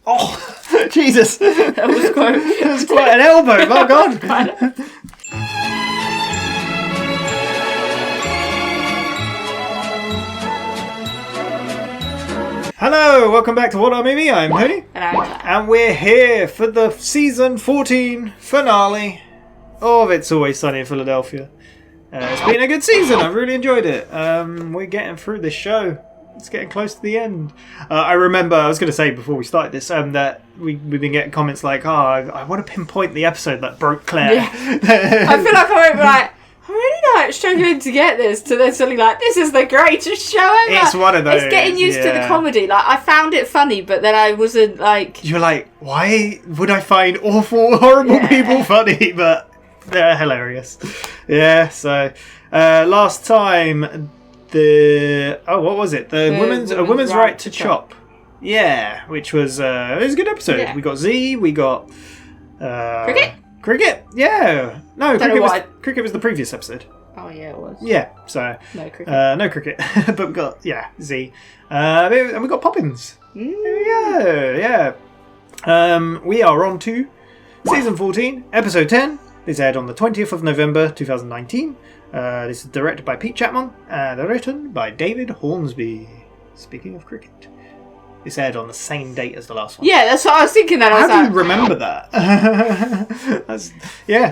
Oh, Jesus. That was quite an elbow. Oh, God. Hello, welcome back to WhatAreMovie. I'm Tony. And we're here for the season 14 finale of It's Always Sunny in Philadelphia. It's been a good season. I've really enjoyed it. We're getting through this show. It's getting close to the end. I remember, I was going to say before we started this, that we've been getting comments like, I want to pinpoint the episode that broke Claire. Yeah. I feel like I won't be like, I'm really struggling to get this, to then suddenly like, this is the greatest show ever. It's one of those. It's getting used to the comedy. Like, I found it funny, but then I wasn't like... You're like, why would I find awful, horrible people funny? But they're hilarious. Yeah, so last time... what was it? The women's right to chop. Yeah, which was it was a good episode. Yeah. We got Z, we got Cricket. Yeah, no, Cricket was the previous episode. Oh yeah, it was. Yeah, so no Cricket. No Cricket, but we got Z, and we got Poppins. There we go. Yeah, we are on to season 14, episode 10. This aired on the 20th of November 2019. This is directed by Pete Chatmon and written by David Hornsby. Speaking of cricket, this aired on the same date as the last one. Yeah, that's what I was thinking. How do you remember that?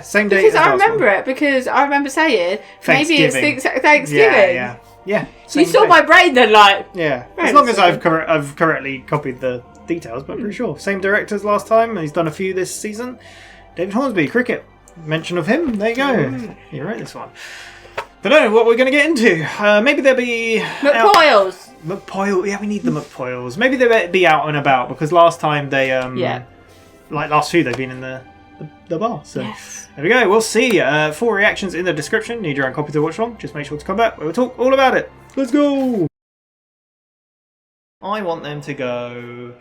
Same date. Because I remember it. Because I remember saying maybe it's Thanksgiving. Yeah. You saw my brain then, like. Yeah. As long as I've correctly copied the details, but I'm pretty sure same director as last time, and he's done a few this season. David Hornsby, cricket. Mention of him. There you go. You wrote this one. Don't know what we're going to get into. Maybe there'll be... McPoyles. McPoyle. Yeah, we need the McPoyles. Maybe they'll be out and about, because last time they... Like last few, they've been in the bar. So yes. There we go. We'll see. Full reactions in the description. Need your own copy to watch along. Just make sure to come back. We'll talk all about it. Let's go. I want them to go...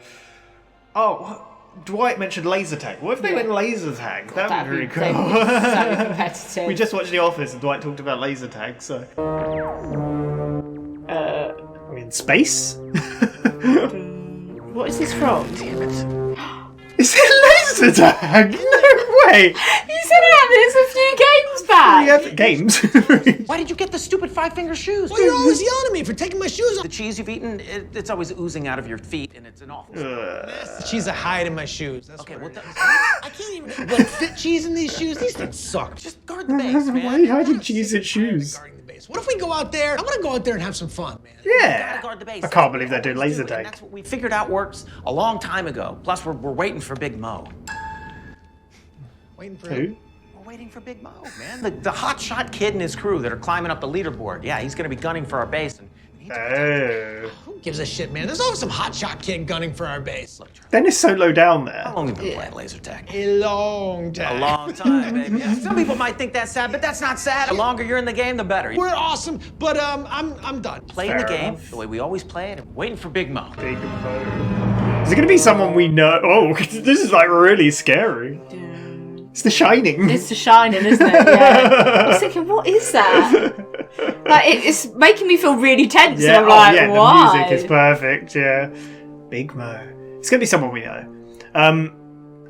Oh... Dwight mentioned laser tag. What if they went laser tag? That would be really cool. So competitive. We just watched The Office and Dwight talked about laser tag, so... Are we in space? What is this from? Is it laser tag? No way! You said it this a few games back! Yeah, games? Why did you get the stupid five-finger shoes? Well, you're always yelling at me for taking my shoes off. The cheese you've eaten, it's always oozing out of your feet, and it's an awful... That's the cheese I hide in my shoes. That's okay, what I can't even fit cheese in these shoes. These things suck. Just guard the base, man. Why are you hiding cheese in shoes? What if we go out there? I want to go out there and have some fun, man. Yeah. You gotta guard the base. I can't believe they're doing laser tag. That's what we figured out works a long time ago. Plus, we're waiting for Big Mo. Waiting for who? We're waiting for Big Mo, man. The hotshot kid and his crew that are climbing up the leaderboard. Yeah, he's gonna be gunning for our base. And Who gives a shit, man? There's always some hotshot kid gunning for our base. Look, Dennis so low down there. how long have you been playing laser tag? A long time. A long time, baby. Yeah, some people might think that's sad, but that's not sad. The longer you're in the game, the better. We're awesome, but I'm done. Playing the game the way we always play it and waiting for Big Mo. Big Mo. Is it going to be someone we know? Oh, this is like really scary. It's The Shining. It's The Shining, isn't it? Yeah. I was thinking, what is that? Like, it's making me feel really tense. Yeah, and I'm like, why? The music is perfect. Yeah, Big Mo. It's gonna be someone we know.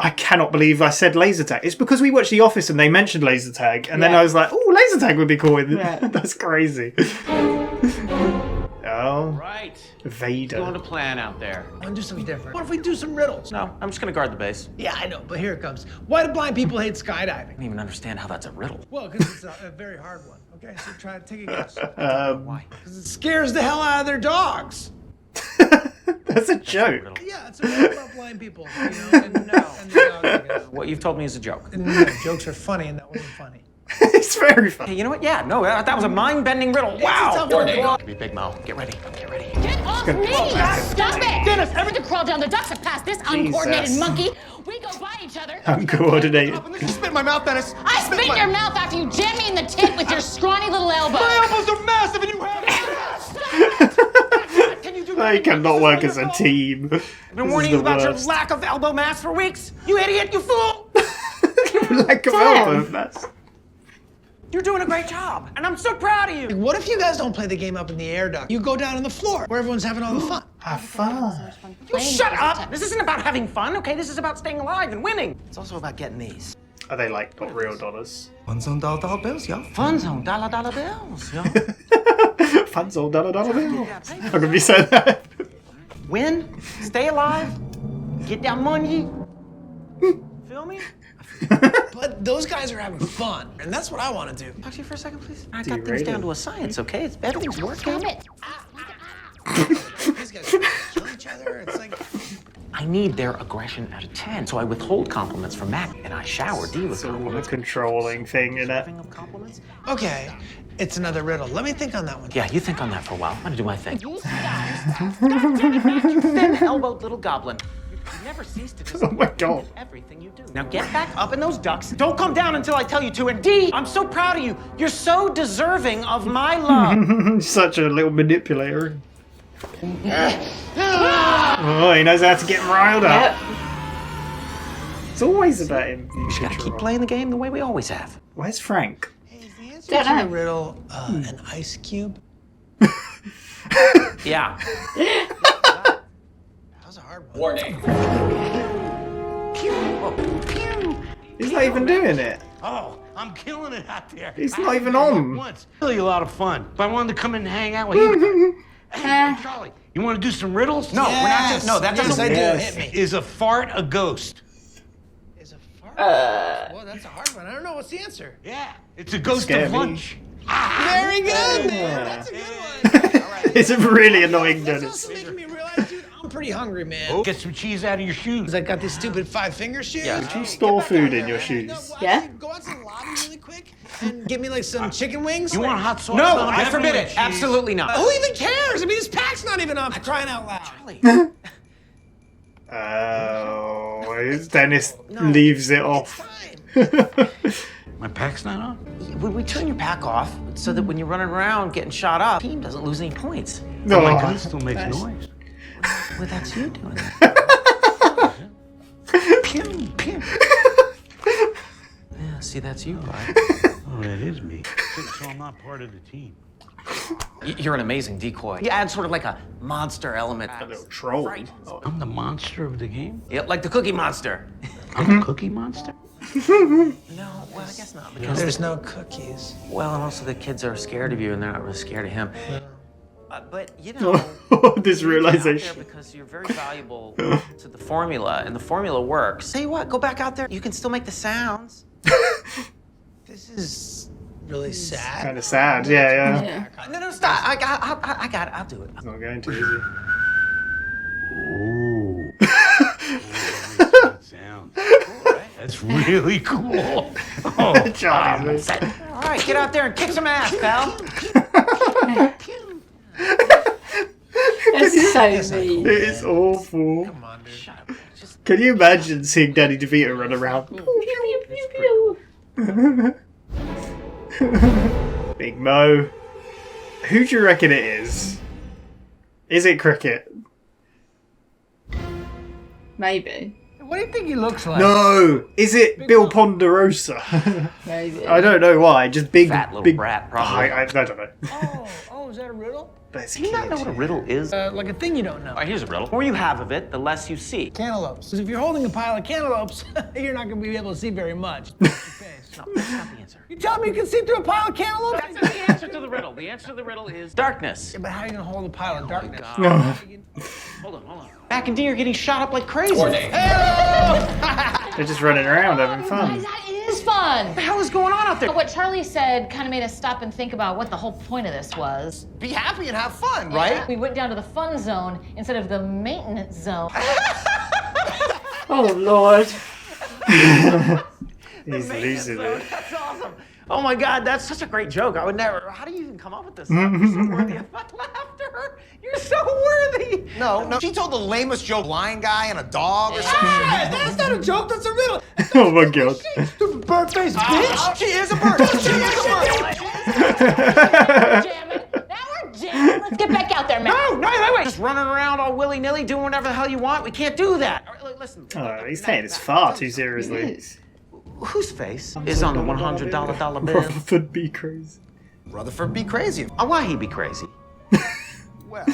I cannot believe I said laser tag. It's because we watched The Office and they mentioned laser tag, and then I was like, oh, laser tag would be cool. Yeah. That's crazy. Oh, Right. Vader. Going to plan out there. I want to do something different. What if we do some riddles? No, I'm just gonna guard the base. Yeah, I know, but here it comes. Why do blind people hate skydiving? I don't even understand how that's a riddle. Well, because it's a very hard one. Okay, so try to take a guess. Why? Because it scares the hell out of their dogs. That's a joke. Yeah, it's a riddle about blind people, you know, and their dogs. What you've told me is a joke. No, jokes are funny, and that wasn't funny. It's very funny. Hey, you know what? Yeah, no, that was a mind-bending riddle. Wow. It's a tough one. Be Big Mo. Get ready. Get ready. Get off me! Stop it! Dennis, everything crawl down. The ducks have passed this uncoordinated monkey. We go by each other. Uncoordinated. Spit in my mouth, Dennis. I spit in your mouth after you jam me in the tit with your scrawny little elbow. My elbows are massive, and you have Can you do They cannot work as a team. I've been warning you about your lack of elbow mass for weeks. You idiot, you fool! Lack of elbow mass. You're doing a great job, and I'm so proud of you. What if you guys don't play the game up in the air duct? You go down on the floor where everyone's having all the fun. Have fun. You shut up! This isn't about having fun, okay? This is about staying alive and winning. It's also about getting these. Are they like not real dollars? Fun zone dollar bills, yo. Fun zone, dollar bills, yo. Fun zone dollar bill. I'm gonna be saying that. Win, stay alive, get that money. Feel me? But those guys are having fun, and that's what I want to do. Talk to you for a second, please. I got things down to a science, okay? Everything's working. Stop it. These guys kill each other. It's like I need their aggression out of 10, so I withhold compliments from Mac, and I shower D with It's all a compliments. controlling thing in it. Serving of compliments? okay. It's another riddle. Let me think on that one. Yeah, you think on that for a while. I'm gonna do my thing. You guys. Thin-elbowed little goblin. You never cease to Oh my god. everything you do. Now get back up in those ducks. Don't come down until I tell you to. And D, I'm so proud of you. You're so deserving of my love. Such a little manipulator. Oh, he knows how to get him riled up. Yep. It's always about him. You gotta keep playing the game the way we always have. Where's Frank? Hey, is the answer Don't to know. the riddle an ice cube? Yeah. That was a hard one. He's not even doing it. Oh, I'm killing it out there. He's I not haven't even been on. Once. Really a lot of fun. But I wanted to come in and hang out with you. Hey, Charlie, you want to do some riddles? No, we're not just, no, that Yes, doesn't I do. Yes. Hit me. Is a fart a ghost? Is a fart? Well, that's a hard one. I don't know. What's the answer? Yeah, it's a ghost Scare of me. lunch. Very good, man. That's a good one. It's a really annoying, That's Dennis. also making me realize, dude, I'm pretty hungry, man. Oh, get some cheese out of your shoes. I got these stupid 5-finger shoes. Yeah. Did you store food in your No, shoes? well, Yeah? actually, go out to the lobby really quick and get me like some chicken wings. You want hot sauce? No, on I them? forbid it. Cheese. Absolutely not. Who even cares? I mean, this pack's not even up. I'm crying out loud. Oh, Dennis leaves it off. Fine. My pack's not on? We turn your pack off so that when you're running around getting shot up, the team doesn't lose any points. No, My gun still makes noise. Well, that's you doing it. Pew, pew. Yeah, see, that's you, bud. Oh, that is me. So I'm not part of the team. You're an amazing decoy. You add sort of like a monster element. a little troll. Oh. I'm the monster of the game? Yep, like the Cookie Monster. I'm a cookie monster? No, well, I guess not. Because There's no cookies. well, and also the kids are scared of you, and they're not really scared of him. But you know, This you're out there realization. because you're very valuable to the formula, and the formula works. Tell you what, go back out there. You can still make the sounds. This is really sad. Kind of sad. Yeah. Yeah. No, stop. I got it. I'll do it. It's not going to, is it? Ooh. That sounds. That's really cool. Oh, Charlie's face. All right, get out there and kick some ass, pal. That's so mean. It is awful. Come on, dude. Shut up. Just Can you imagine seeing Danny DeVito run around? Big Mo. Who do you reckon it is? Is it Cricket? Maybe. What do you think he looks like? No! Is it Bill Ponderosa? Maybe. I don't know why. Just big, fat little big brat, probably. I don't know. Oh, is that a riddle? But it's a Do you not kid. know what a riddle is? Like a thing you don't know. All right, here's a riddle. The more you have of it, the less you see. Cantaloupes. Because if you're holding a pile of cantaloupes, you're not going to be able to see very much. Your face. No, that's not the answer. You tell me you can see through a pile of cantaloupes? That's not the answer to the riddle. The answer to the riddle is darkness. Yeah, but how are you going to hold a pile of darkness? No. Hold on. Mac and D are getting shot up like crazy. They're just running around having fun. That is fun. What the hell is going on out there? What Charlie said kind of made us stop and think about what the whole point of this was. Be happy and have fun, Yeah, right? we went down to the fun zone instead of the maintenance zone. Oh, Lord. He's losing it. That's awesome. Oh my God, that's such a great joke. I would never. How do you even come up with this stuff? You're so worthy of my laughter. You're so worthy. No. She told the lamest joke, blind guy and a dog or something. That's not a joke, that's a riddle. Oh my god. Stupid bird-faced bitch. She is a bird. She is a bird. Jamming. Now we're jamming. Let's get back out there, man. No, wait. Just running around all willy-nilly, doing whatever the hell you want. We can't do that. All right, listen. Oh, he's taking this far too seriously. Whose face is on the $100 bill? Rutherford be crazy. Rutherford be crazy. Why he be crazy? Well,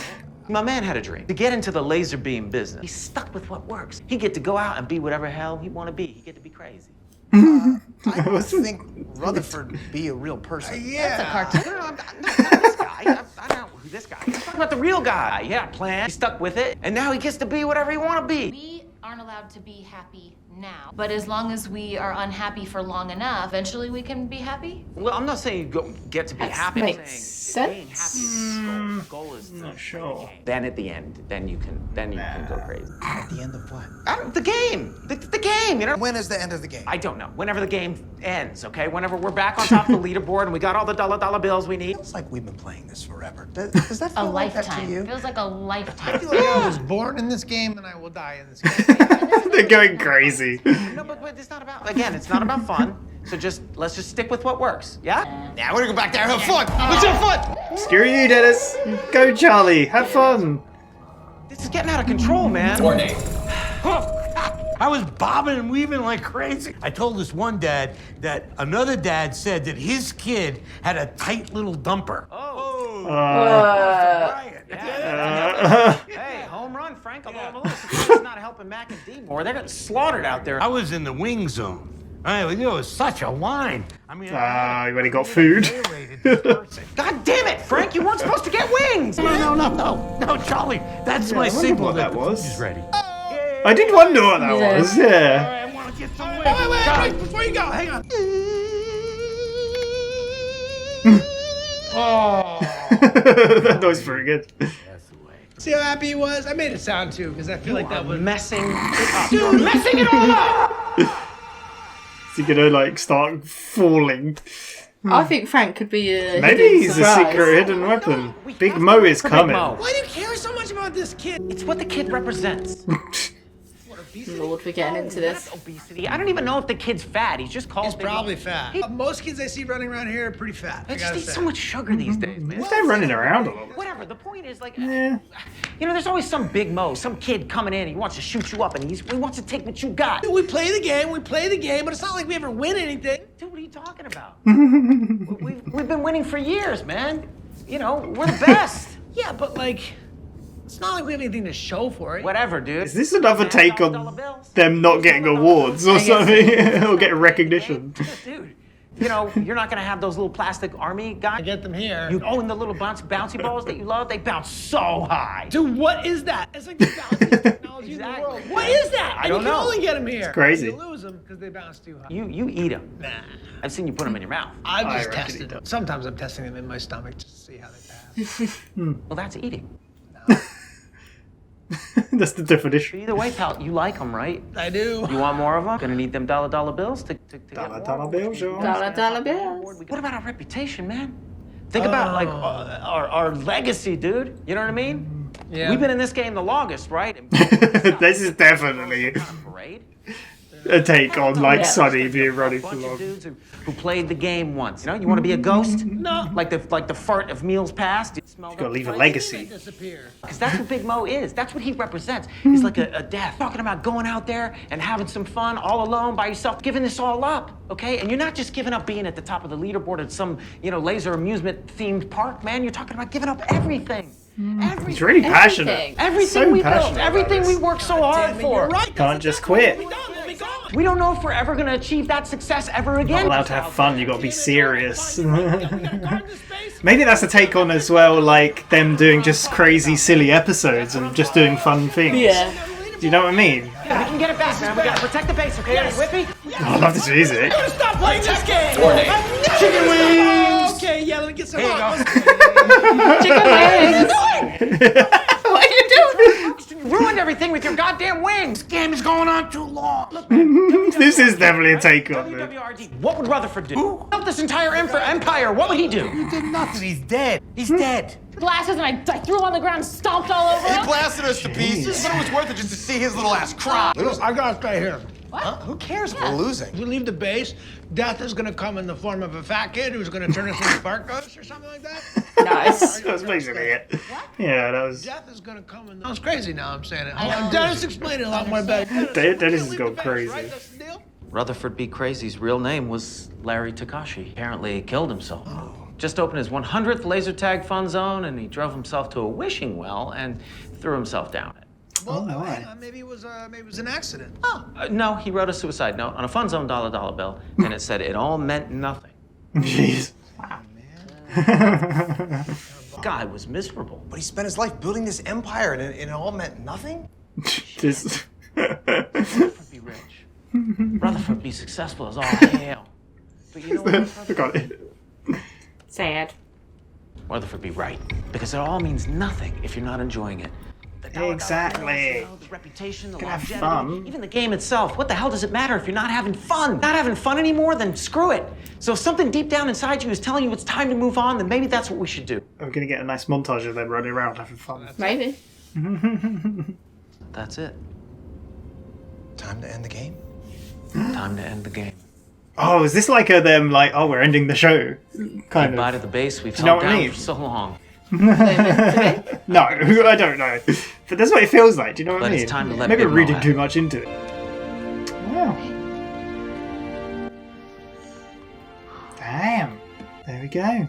My man had a dream to get into the laser beam business. He's stuck with what works. He get to go out and be whatever hell he want to be. He get to be crazy. I don't think Rutherford be a real person. That's a cartoon. No, not this guy. I don't know who this guy is. I'm talking about the real guy. He had a plan. He stuck with it, and now he gets to be whatever he want to be. We aren't allowed to be happy now. But as long as we are unhappy for long enough, eventually we can be happy. Well, I'm not saying you get to be happy. I'm makes saying being happy sense. is the goal. The goal is to Not sure. Then at the end, then you can go crazy. At the end of what? The game. The game, you know? When is the end of the game? I don't know. Whenever the game ends, okay? Whenever we're back on top of the leaderboard and we got all the dollar bills we need. Feels like we've been playing this forever. Does that A feel like that to lifetime. you? Feels like a I lifetime. feel like I was born in this game and I will die in this game. They're going crazy. No, but it's not about, again, it's not about fun. So let's just stick with what works, yeah? Yeah, we're gonna go back there and have fun. Let's have fun. Screw you, Dennis. Go, Charlie. Have fun. This is getting out of control, man. I was bobbing and weaving like crazy. I told this one dad that another dad said that his kid had a tight little dumper. Hey, home run, Frank. Although it's not helping Mac and D more. They're getting slaughtered out there. I was in the wing zone. It was such a line. I mean, when he got food. God damn it, Frank! You weren't supposed to get wings. No, Charlie. That's my I wonder signal what that that the was. food is ready. I did wonder what that Yeah. was, yeah. I want to get some wings. Wait, before you go, hang on. That was pretty good. That's the way. See how happy he was? I made it sound too, because I feel like that was Messing it up. You're messing it all up! Is he gonna like start falling? I think Frank could be a Maybe hidden he's a surprise. secret hidden weapon. We Big have Mo to is for Big coming. Mo. Why do you care so much about this kid? It's what the kid represents. What, obesity? Lord, we're getting into this. That's obesity. I don't even know if the kid's fat. He's just called He's Big probably Mo. fat. Most kids I see running around here are pretty fat. They I just gotta eat say. so much sugar these days, man. They're running around a lot. Whatever. The point is, like, Yeah. you know, there's always some Big Mo, some kid coming in. He wants to shoot you up, and he wants to take what you got. We play the game, but it's not like we ever win anything. Dude, what are you talking about? we've been winning for years, man. You know, we're the best. Yeah, but like, it's not like we have anything to show for it. Whatever, dude. Is this another take $10 on bills? them not getting awards or something? Or getting recognition? Dude, you know, you're not gonna have those little plastic army guys. I get them here. And the little bouncy balls that you love, they bounce so high. Dude, what is that? It's like the fastest technology in the Exactly. world. What is that? I don't You can know. only get them here. It's crazy. You lose them because they bounce too high. You eat them. Nah. I've seen you put them in your mouth. I've I just reckon tested he them. Sometimes I'm testing them in my stomach just to see how they pass. Well, that's eating. That's the definition. Either way, pal, you like them, right? I do. You want more of them? Gonna need them dollar bills to get Dollar more. bills, yo. Dollar bills. What about our reputation, man? Think about like our legacy, dude. You know what I mean? Yeah. We've been in this game the longest, right? This is definitely Parade. a take on like Yeah. Sonny being running A for bunch of long. dudes who played the game once. You know, you want to be a ghost? No. Like the fart of meals past. You smell Gotta leave a legacy. Disappear. Because that's what Big Mo is. That's what he represents. He's like a death. Talking about going out there and having some fun all alone by yourself, giving this all up, okay? And you're not just giving up being at the top of the leaderboard at some, laser amusement themed park, man. You're talking about giving up everything. Everything. He's really passionate. Everything. Everything So we built, passionate about everything this. we worked so hard Damn it, for. you're right. Can't just quit. We'll be gone. We don't know if we're ever gonna achieve that success ever again. Not allowed to have fun, you gotta be serious. We gotta guard this space. Maybe that's a take on as well, like them doing just crazy, silly episodes and just doing fun things. Yeah. Do you know what I mean? We can get it back, man. We gotta protect the base, okay? Are you with me? I love this music. Stop playing this game. Chicken wings! Okay, yeah, let me get some. Here you go. Chicken wings. What are you doing? You ruined everything with your goddamn wings. This game is going on too long. Look, This is definitely a take on it. WWRD, what would Rutherford do? Who built this entire empire? What would he do? he did nothing. He's dead. He's dead. Glasses, and I threw him on the ground, stomped all over He him. blasted us to pieces, but it was worth it just to see his little ass cry. I gotta stay here. Who cares if we're losing? If we leave the base, death is gonna come in the form of a fat kid who's gonna turn us into spark ghosts or something like that. Nice. That was basically it. Yeah, that was. Death is gonna come in. Sounds crazy now. I'm saying it. Dennis explained it a lot more better. Dennis is going crazy. Right? That's the deal. Rutherford B. Crazy's real name was Larry Takashi. Apparently he killed himself. Just opened his 100th laser tag fun zone, and he drove himself to a wishing well and threw himself down it. Well, maybe it was an accident. No, he wrote a suicide note on a fun zone dollar bill, and it said it all meant nothing. Jeez. Wow, guy was miserable. But he spent his life building this empire, and it all meant nothing? Just... Rutherford be rich. Rutherford be successful as all hell. But you know what? Forgot it. Sad. Rutherford be right. Because it all means nothing if you're not enjoying it. The dollar Exactly. bills, the reputation, the Can have longevity, fun. even the game itself. What the hell does it matter if you're not having fun? Not having fun anymore? Then screw it. So if something deep down inside you is telling you it's time to move on, then maybe that's what we should do. I'm going to get a nice montage of them running around having fun. Maybe. That's it. Time to end the game? Time to end the game. Oh, is this like them, like, oh, we're ending the show? Kind Goodbye of. to the base we've Do you know held what I down mean? for so long. No, I don't know. But that's what it feels like. Do you know what I But mean? it's time to let Maybe Big I'm Mo reading have too it. much into it. Wow. Damn. There we go.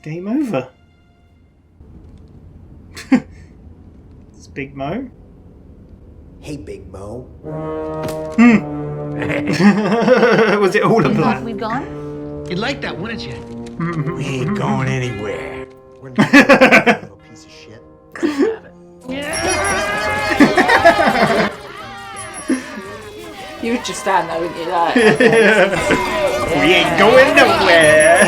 Game over. It's Big Mo. Hey, Big Mo. Was it all a You thought plan? we'd gone? You'd like that, wouldn't you? We ain't going anywhere. We're not a little piece of shit. You would just stand there, wouldn't you? Like, We ain't going nowhere.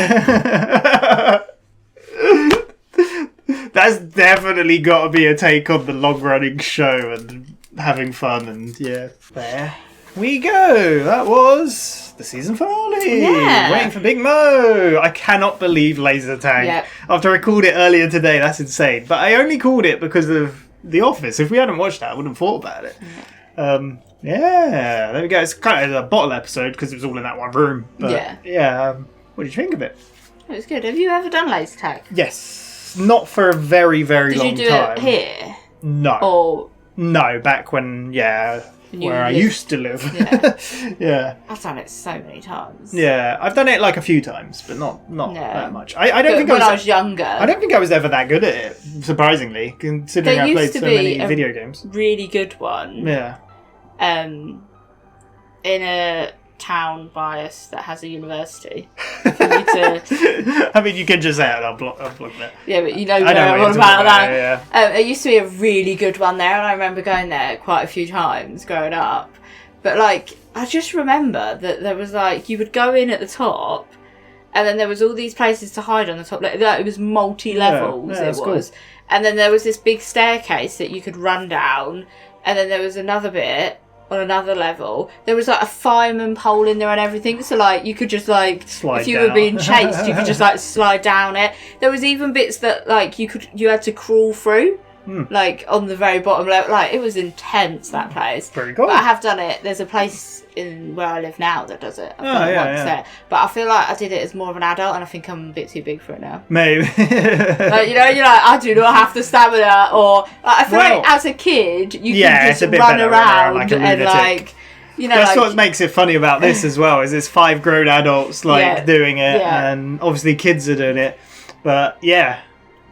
That's definitely got to be a take on the long-running show and having fun, and yeah, there we go. That was the season finale. Yeah. Waiting for Big Mo. I cannot believe Laser Tag. Yep. After I called it earlier today, that's insane. But I only called it because of The Office. If we hadn't watched that, I wouldn't have thought about it. Yeah, there we go. It's kind of a bottle episode because it was all in that one room. But yeah. What did you think of it? it was good. Have you ever done laser tag? Yes, not for a very, very Did long you do time. it here? No, Or no, back when you where I lived- used to live. Yeah. yeah, I've done it so many times. yeah. I've done it like a few times, but not Yeah. that much. I don't But think when I I was. was younger, I don't think I was ever that good at it. Surprisingly, considering There I played used to so be many a- video games. really good one. Yeah. In a town by us that has a university. For you to, I mean, you can just say it. I'll block that. yeah, but you know I where know I'm what on you're about talking that. about, There used to be a really good one there, and I remember going there quite a few times growing up. But like, I just remember that there was like, you would go in at the top, and then there was all these places to hide on the top. Like it was multi-levels. Yeah, that's it was, and then there was this big staircase that you could run down, and then there was another bit on another level. There was like a fireman pole in there and everything, so like you could just like Slide if you down. were being chased you could just like slide down it. There was even bits that like you had to crawl through, like on the very bottom level. Like it was intense, that place. Pretty cool. But I have done it. There's a place in where I live now that does it. I've done it yeah, once yeah. there, but I feel like I did it as more of an adult, and I think I'm a bit too big for it now. Maybe. Like, you're like, I do not have the stamina, or like, I feel Well, like as a kid you yeah, can it's a just bit run better around like a and lunatic. like, you know, That's like, what makes it funny about this as well. Is it's 5 grown adults like Yeah. doing it, Yeah. and obviously kids are doing it. But yeah.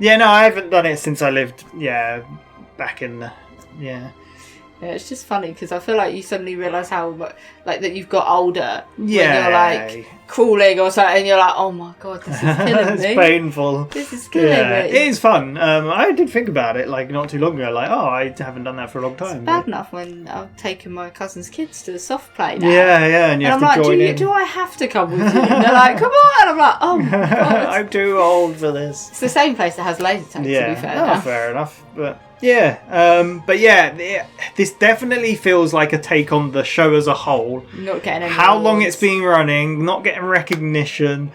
No, I haven't done it since I lived. Back in the yeah, it's just funny because I feel like you suddenly realise how like that you've got older when you're like crawling or something, and you're like, oh my god, this is killing it's me. painful. This is killing Yeah, me. it is fun. I did think about it like not too long ago. Like, oh, I haven't done that for a long time. Bad enough when I've taken my cousin's kids to the soft play now. Yeah, and you And I'm have to like, join in. do I have to come with you? And they're like, come on. And I'm like, oh my god. I'm too old for this. It's the same place that has laser tag, to be fair. now. Fair enough. But this definitely feels like a take on the show as a whole. Not getting any How long awards. it's been running, not getting recognition,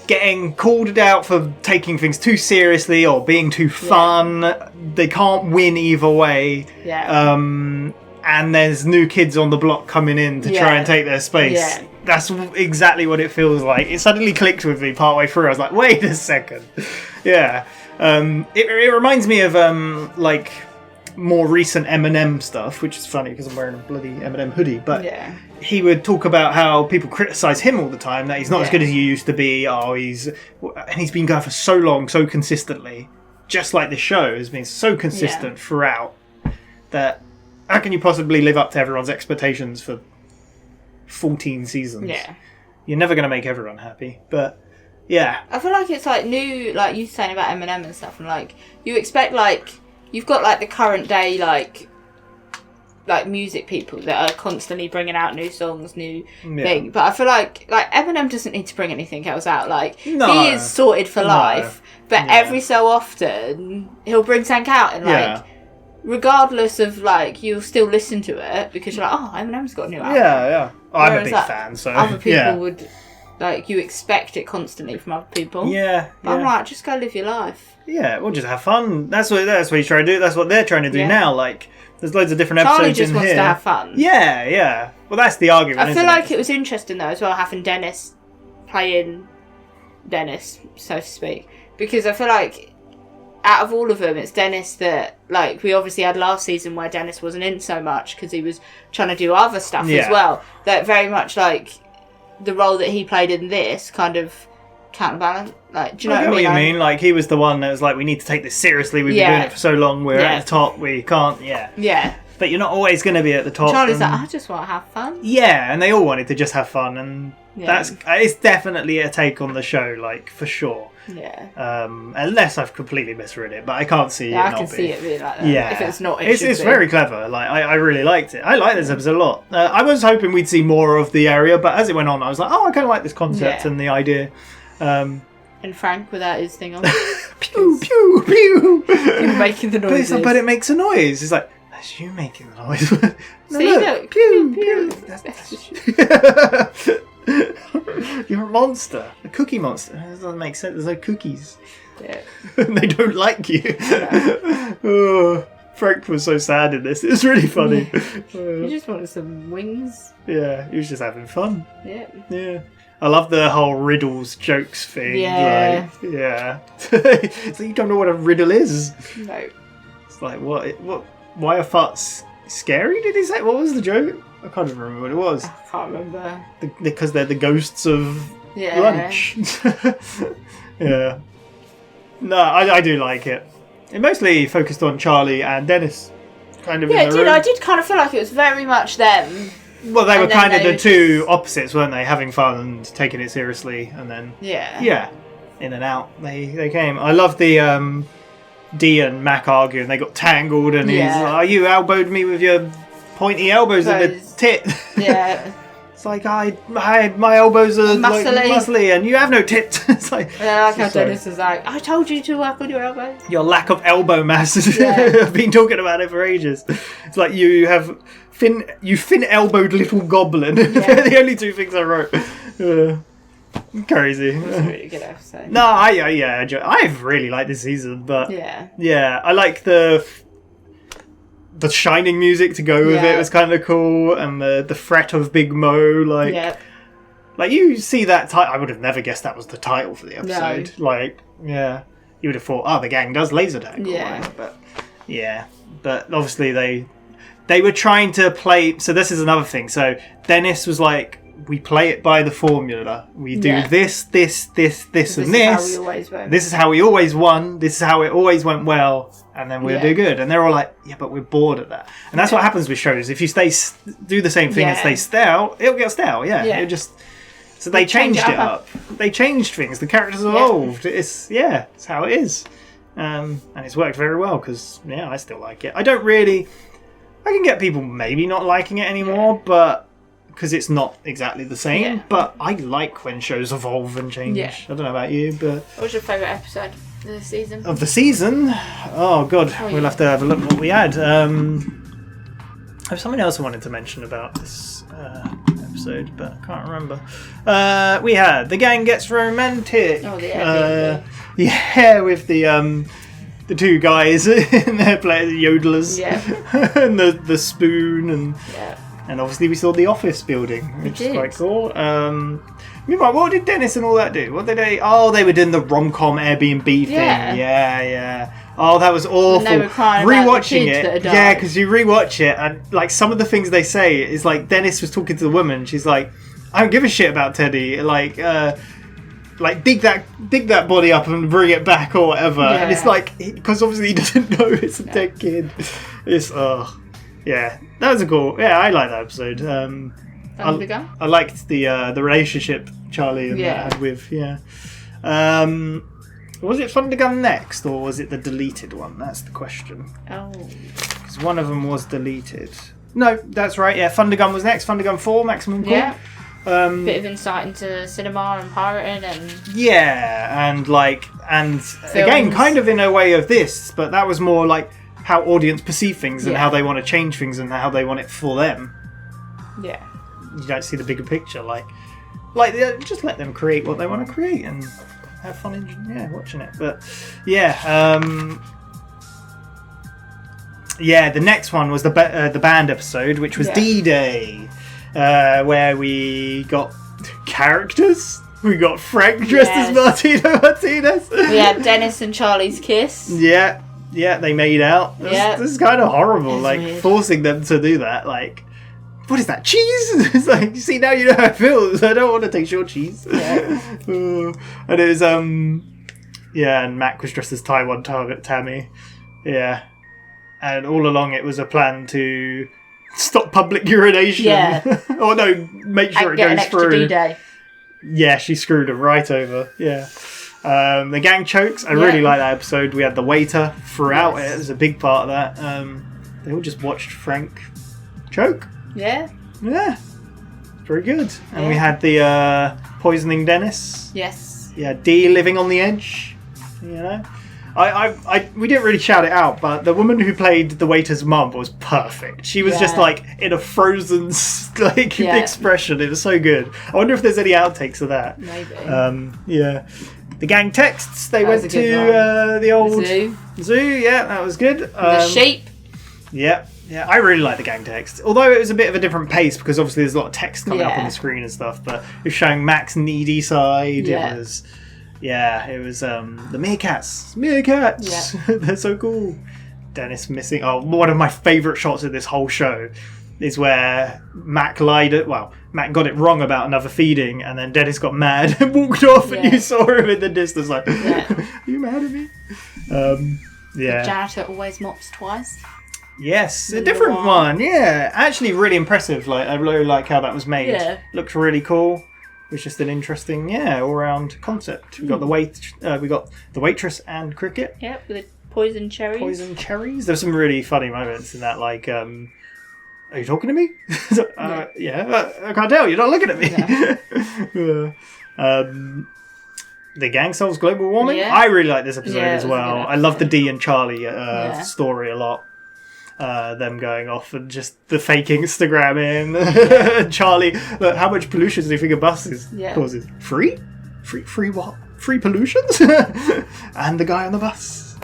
getting called out for taking things too seriously or being too fun. They can't win either way. Yeah. And there's new kids on the block coming in to try and take their space. Yeah. That's exactly what it feels like. It suddenly clicked with me partway through. I was like, wait a second. Yeah. It reminds me of more recent Eminem stuff, which is funny because I'm wearing a bloody Eminem hoodie, but Yeah. he would talk about how people criticize him all the time, that he's not as good as he used to be. And he's been going for so long, so consistently, just like the show has been so consistent throughout, that how can you possibly live up to everyone's expectations for 14 seasons? Yeah. You're never going to make everyone happy, but yeah. I feel like it's like new, like you saying about Eminem and stuff, and like you expect like you've got like the current day like music people that are constantly bringing out new songs, new thing. But I feel like Eminem doesn't need to bring anything else out. Like he is sorted for life, but every so often he'll bring something out, and like regardless of like you'll still listen to it because you're like, oh, Eminem's got a new album. Yeah. I'm a big like, fan, so other people would. Like, you expect it constantly from other people. Yeah. But I'm like, just go live your life. Yeah, we'll just have fun. That's what he's trying to do. That's what they're trying to do now. Like, there's loads of different episodes Charlie just in wants here. to have fun. Yeah. Well, that's the argument, I feel isn't like it was interesting, though, as well, having Dennis playing Dennis, so to speak. Because I feel like out of all of them, it's Dennis that, like, we obviously had last season where Dennis wasn't in so much because he was trying to do other stuff as well. That very much, like, the role that he played in this kind of counterbalance. Like, do you know what I mean? I get what you mean. Like, he was the one that was like, we need to take this seriously. We've been doing it for so long. We're at the top. We can't. Yeah. But you're not always going to be at the top. Charlie's like, I just want to have fun. Yeah, and they all wanted to just have fun, and it's definitely a take on the show, like, for sure. Yeah. Unless I've completely misread it, but I can't see it. I can see it being like that. Yeah. If it's not, it's very clever. Like, I really liked it. I like this episode a lot. I was hoping we'd see more of the area, but as it went on, I was like, oh, I kind of like this concept and the idea. And Frank without his thing on. Pew, pew, pew. You're making the noises. But it makes a noise. It's like, that's you making the noise. No, See, look. Pew, Pew. pew. You're a monster. A cookie monster. That doesn't make sense. There's no cookies. Yeah. They don't like you. Oh, Frank was so sad in this. It was really funny. He just wanted some wings. Yeah, he was just having fun. Yeah. I love the whole riddles, jokes thing. Yeah. Like, yeah. So you don't know what a riddle is. No. It's like, what? Why are farts scary, did he say? What was the joke? I can't even remember what it was. I can't remember. Because they're the ghosts of lunch. Yeah. No, I do like it. It mostly focused on Charlie and Dennis. Kind of in the room. I did kind of feel like it was very much them. Well, they were kind of the just... two opposites, weren't they? Having fun and taking it seriously, and then yeah, in and out they came. I love the Dee and Mac arguing. They got tangled, and he's like, you elbowed me with your pointy elbows in the tit. Yeah. It's like my elbows are like muscly, and you have no tit. It's like how Dennis is like, I told you to work on your elbows. Your lack of elbow mass. I've been talking about it for ages. It's like you have thin-elbowed little goblin. They're the only two things I wrote. Crazy. It's a really good episode. No, I've really liked this season, but yeah, I like the Shining music to go with it was kind of cool, and the threat of Big Mo, like you see that title. I would have never guessed that was the title for the episode. No. Like, you would have thought, the gang does laser tag, but obviously they were trying to play. So this is another thing. So Dennis was like, we play it by the formula. We do this, and this. This is how we always won. This is how it always went well. And then we'll do good. And they're all like, but we're bored of that. And that's what happens with shows. If you do the same thing and stay stale, it'll get stale. It just... So they changed it up. They changed things. The characters evolved. It's how it is. And it's worked very well because, I still like it. I can get people maybe not liking it anymore, but... Because it's not exactly the same. But I like when shows evolve and change. I don't know about you, but... What was your favourite episode? The season? Of the season? Oh, God. We'll have to have a look at what we had. There's something else I wanted to mention about this episode, but I can't remember. We had The Gang Gets Romantic. Oh, the with the two guys in their yodelers. And the spoon. And obviously we saw the office building, which is quite cool. Meanwhile, what did Dennis and all that do? What did they... Oh, they were doing the rom-com Airbnb thing. Yeah. Oh, that was awful. When they were crying about the Rewatching kids it, that had died. yeah, because you rewatch it, and like some of the things they say is like Dennis was talking to the woman. She's like, "I don't give a shit about Teddy. Like dig that body up and bring it back or whatever." Yeah. And it's like because obviously he doesn't know it's a dead kid. It's yeah, that was a cool. Yeah, I like that episode. I liked the relationship Charlie and that had with Was it Thundergun next, or was it the deleted one? That's the question. Oh. Because one of them was deleted. No, that's right. Yeah, Thundergun was next. Thundergun 4, Maximum Call. Yeah. Bit of insight into cinema and pirating and... Yeah, and again, kind of in a way of this, but that was more like how audience perceive things and how they want to change things and how they want it for them. Yeah. You don't see the bigger picture. Like just let them create what they want to create and have fun watching it. But the next one was the band episode, which was D-Day, where we got characters. We got Frank dressed as Martino Martinez. We had Dennis and Charlie's kiss. Yeah, they made out. This is kind of horrible, weird. Forcing them to do that. Like, what is that, cheese? It's like, see, now you know how it feels. I don't want to taste your cheese. Yeah. And it was, and Mac was dressed as Taiwan Tammy. Yeah. And all along it was a plan to stop public urination. Yeah. Or no, make sure it goes through. D-Day. Yeah, she screwed him right over. Yeah. The gang chokes. I really like that episode. We had the waiter throughout it. It was a big part of that. They all just watched Frank choke. Yeah. Yeah. Very good. And we had the poisoning Dennis. Yes. Yeah, D living on the edge. You know? We didn't really shout it out, but the woman who played the waiter's mum was perfect. She was just like in a frozen expression. It was so good. I wonder if there's any outtakes of that. Maybe. Yeah. The gang texts. They went to the old zoo. Yeah, that was good. The sheep. Yeah. Yeah, I really like the gang text. Although it was a bit of a different pace because obviously there's a lot of text coming up on the screen and stuff. But it was showing Mac's needy side. Yeah. It was the meerkats. Meerkats. Yeah. They're so cool. Dennis missing. Oh, one of my favourite shots of this whole show is where Mac Mac got it wrong about another feeding, and then Dennis got mad and walked off, and you saw him in the distance like, are you mad at me? The janitor always mops twice. Yes, a different one. Yeah, actually really impressive. Like, I really like how that was made. Yeah. Looked really cool. It was just an interesting, all-round concept. We got the waitress and cricket. Yep, with the poison cherries. There's some really funny moments in that, like, are you talking to me? I can't tell. You're not looking at me. Yeah. The gang solves global warming. Yeah. I really like this episode as well. I love the D and Charlie story a lot. Them going off and just the fake Instagramming. Charlie, look, how much pollution do you think a bus causes? Free what? Free pollutions? And the guy on the bus.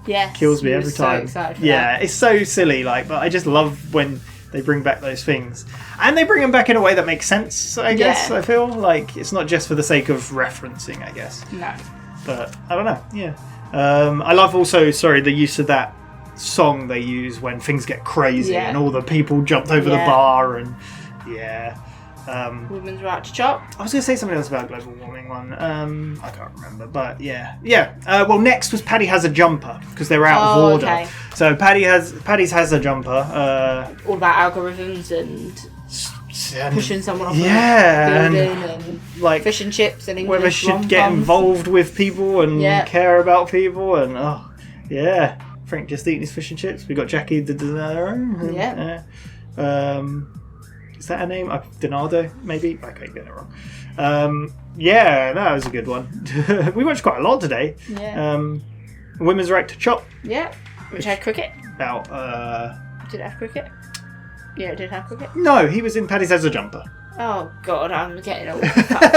Yes. Kills me every time. So excited for that. It's so silly, but I just love when they bring back those things. And they bring them back in a way that makes sense, I guess. I feel like it's not just for the sake of referencing, I guess. No. But I don't know. Yeah. I love also, the use of that song they use when things get crazy and all the people jumped over the bar and women's right to chop. I was going to say something else about global warming one. I can't remember, but well, next was Paddy Has a Jumper because they were out of order. Okay. So Paddy's has a jumper. All about algorithms and pushing someone off a building and like fish and chips and English whether should get involved with people and care about people and Frank just eating his fish and chips. We got Jackie the Donado. Is that her name? Donado, maybe? I can't get it wrong. That was a good one. We watched quite a lot today. Yeah. Women's Right to Chop. Yeah. Which had cricket. About, Did it have cricket? Yeah, it did have cricket. No, he was in Paddy's Has a Jumper. Oh, God, I'm getting all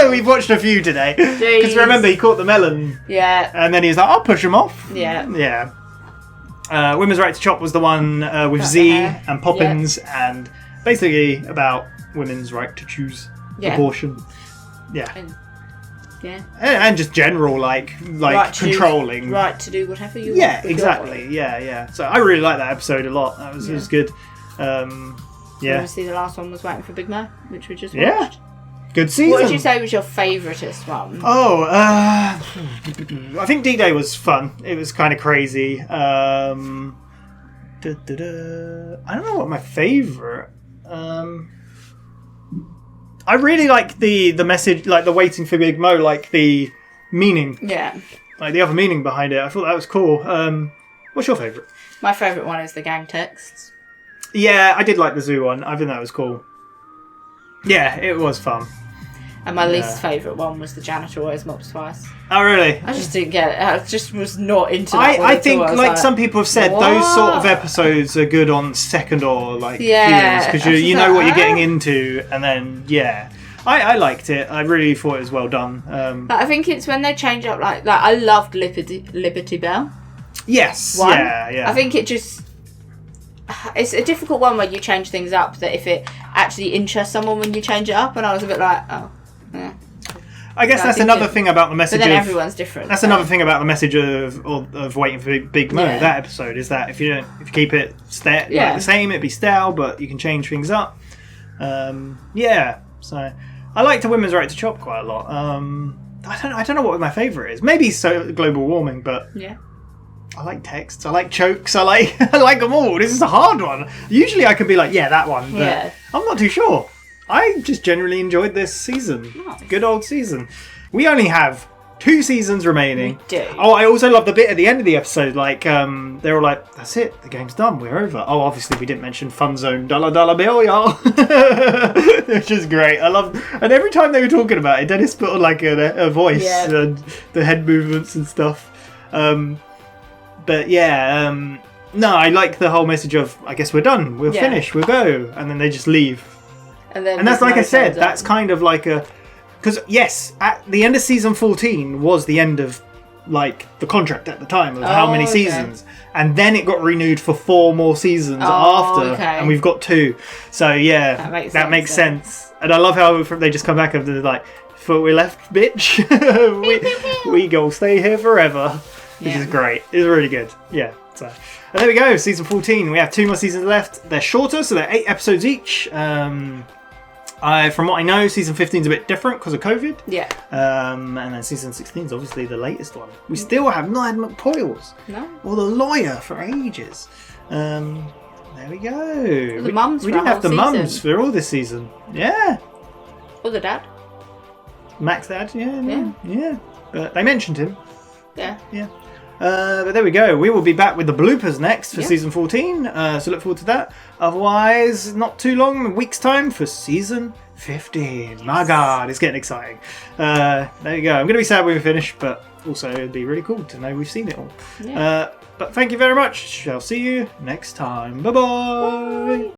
We've watched a few today. Because remember, he caught the melon. Yeah. And then he was like, I'll push him off. Yeah. Yeah. Women's Right to Chop was the one with Z and Poppins and basically about women's right to choose abortion. Yeah. Yeah. And just general, like controlling. Right to do whatever you want. Yeah, exactly. Yeah. So I really liked that episode a lot. It was good. Obviously, the last one was Waiting for Big Mo, which we just watched. Yeah. Good season. What would you say was your favouriteest one? Oh, I think D-Day was fun. It was kind of crazy. I don't know what my favourite. I really like the message, like the Waiting for Big Mo, like the meaning. Yeah. Like the other meaning behind it. I thought that was cool. What's your favourite? My favourite one is the gang texts. Yeah, I did like the zoo one. I think that was cool. Yeah, it was fun. And my least favourite one was the janitor always mops twice. Oh, really? I just didn't get it. I just was not into that one I at think, all. like some people have said, what? those sort of episodes are good on second or viewings because I was you just know what like, you're getting into, and then I liked it. I really thought it was well done. But I think it's when they change up, like I loved Liberty Bell. Yes. One. Yeah. I think it's a difficult one where you change things up. That if it actually interests someone when you change it up, and I was a bit like, oh, yeah. I guess that's another thing about the message. But then everyone's different. That's another thing about the message of Waiting for Big Mo. Yeah. That episode is that if you keep it like the same, it'd be stale, but you can change things up. So I like the women's right to chop quite a lot. I don't know what my favourite is. Maybe global warming, but yeah. I like texts. I like chokes. I like them all. This is a hard one. Usually I can be like, yeah, that one, but I'm not too sure. I just generally enjoyed this season. Nice. Good old season. We only have 2 seasons remaining. We do. Oh, I also love the bit at the end of the episode. Like, they're all like, "That's it. The game's done. We're over." Oh, obviously we didn't mention Fun Zone $1 bill, y'all, which is great. I love. And every time they were talking about it, Dennis put on like a voice and the head movements and stuff. No, I like the whole message of, I guess we're done. We'll finish. We'll go, and then they just leave. And that's like I said. That's kind of like a. Because, yes, at the end of season 14 was the end of, like, the contract at the time of how many seasons. And then it got renewed for 4 more seasons after. Okay. And we've got 2. So, yeah, that makes sense. And I love how they just come back and they're like, "Before we left, bitch, we go stay here forever." Which is great. It's really good. Yeah. So, and there we go. Season 14. We have 2 more seasons left. They're shorter, so they're 8 episodes each. From what I know, season 15 is a bit different because of COVID. Yeah. And then season 16 is obviously the latest one. We still have not had McPoyles. No. Or the lawyer for ages. There we go. Or the mums. We didn't have the mums for all this season. Yeah. Or the dad. Mac's dad. Yeah. But they mentioned him. Yeah. Yeah. But there we go. We will be back with the bloopers next for season 14. So look forward to that. Otherwise, not too long, a week's time for season 15. My God, it's getting exciting. There you go. I'm going to be sad when we finish, but also it'd be really cool to know we've seen it all. Yeah. But thank you very much. Shall see you next time. Bye-bye. Bye.